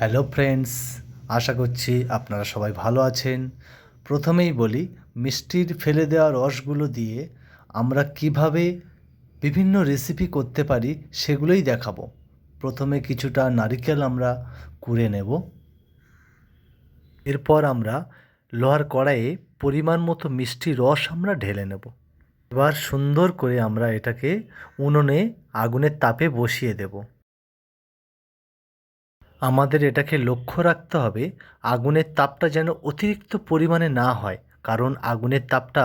Hello friends, আশা করছি আপনারা সবাই ভালো আছেন। প্রথমেই বলি, মিষ্টির ফেলে দেওয়া রসগুলো দিয়ে আমরা কিভাবে বিভিন্ন রেসিপি করতে পারি সেগুলোই দেখাবো। প্রথমে কিছুটা নারকেল আমরা কুড়ে নেব। এরপর আমরা লোহার কড়াইয়ে পরিমাণ মতো মিষ্টি রস আমরা ঢেলে নেব। এবার সুন্দর করে আমরা এটাকে উনুনে আগুনের তাপে বসিয়ে দেব। আমাদের এটাকে লক্ষ্য রাখতে হবে আগুনের তাপটা যেন অতিরিক্ত পরিমাণে না হয়, কারণ আগুনের তাপটা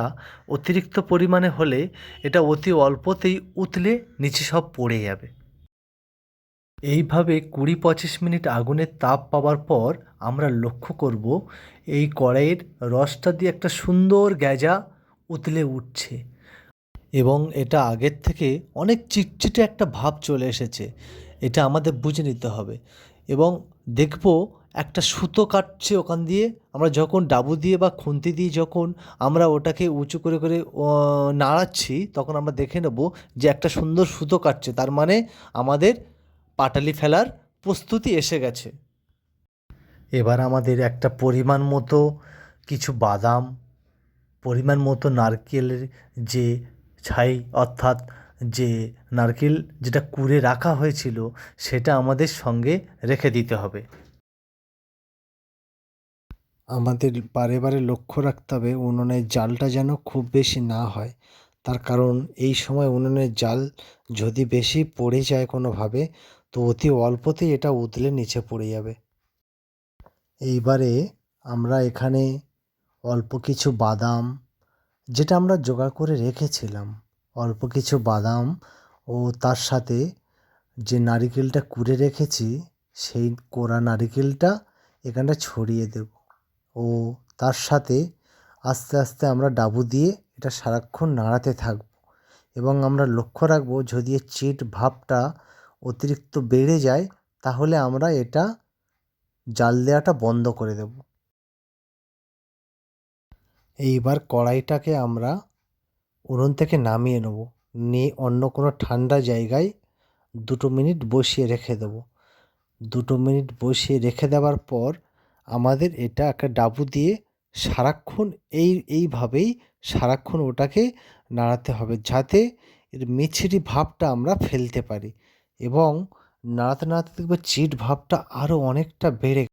অতিরিক্ত পরিমাণে হলে এটা অতি অল্পতেই উতলে নিচে সব পড়ে যাবে। এইভাবে ২০-২৫ মিনিট আগুনের তাপ পাওয়ার পর আমরা লক্ষ্য করব এই কড়াইয়ের রসটা দিয়ে একটা সুন্দর গ্যাজা উতলে উঠছে এবং এটা আগের থেকে অনেক চিটচিটে একটা ভাব চলে এসেছে। এটা আমাদের বুঝে নিতে হবে এবং দেখব একটা সুতো কাটছে ওখান দিয়ে। আমরা যখন ডাবু দিয়ে বা খুন্তি দিয়ে যখন আমরা ওটাকে উঁচু করে করে নাড়াচ্ছি, তখন আমরা দেখে নেব যে একটা সুন্দর সুতো কাটছে, তার মানে আমাদের পাটালি ফেলার প্রস্তুতি এসে গেছে। এবার আমাদের একটা পরিমাণ মতো কিছু বাদাম, পরিমাণ মতো নারকেলের যে ছাই, অর্থাৎ যে নারকেল যেটা কুড়ে রাখা হয়েছিল সেটা আমাদের সঙ্গে রেখে দিতে হবে। আমাদের বারে বারে লক্ষ্য রাখতে হবে উনুনের জালটা যেন খুব বেশি না হয়, তার কারণ এই সময় উনুনের জাল যদি বেশি পড়ে যায় কোনোভাবে, তো অতি অল্পতেই এটা উতলে নিচে পড়ে যাবে। এইবারে আমরা এখানে অল্প কিছু বাদাম, যেটা আমরা জোগাড় করে রেখেছিলাম, অল্প কিছু বাদাম ও তার সাথে যে নারিকেলটা কুড়ে রেখেছি সেই কোড়া নারিকেলটা এখানটা ছড়িয়ে দেব ও তার সাথে আস্তে আস্তে আমরা ডাবু দিয়ে এটা সারাক্ষণ নাড়াতে থাকব এবং আমরা লক্ষ্য রাখবো যদি এর চিট ভাবটা অতিরিক্ত বেড়ে যায় তাহলে আমরা এটা জাল দেওয়াটা বন্ধ করে দেব। এইবার কড়াইটাকে আমরা উনুন থেকে নামিয়ে নেব, নিয়ে অন্য কোনো ঠান্ডা জায়গায় ২ মিনিট বসিয়ে রেখে দেবো। ২ মিনিট বসিয়ে রেখে দেওয়ার পর আমাদের এটা একটা ডাবু দিয়ে সারাক্ষণ এইভাবেই সারাক্ষণ ওটাকে নাড়াতে হবে, যাতে এর মিছরি ভাবটা আমরা ফেলতে পারি এবং নাড়াতে নাড়াতে দেখবে চিট ভাবটা আরও অনেকটা বেড়ে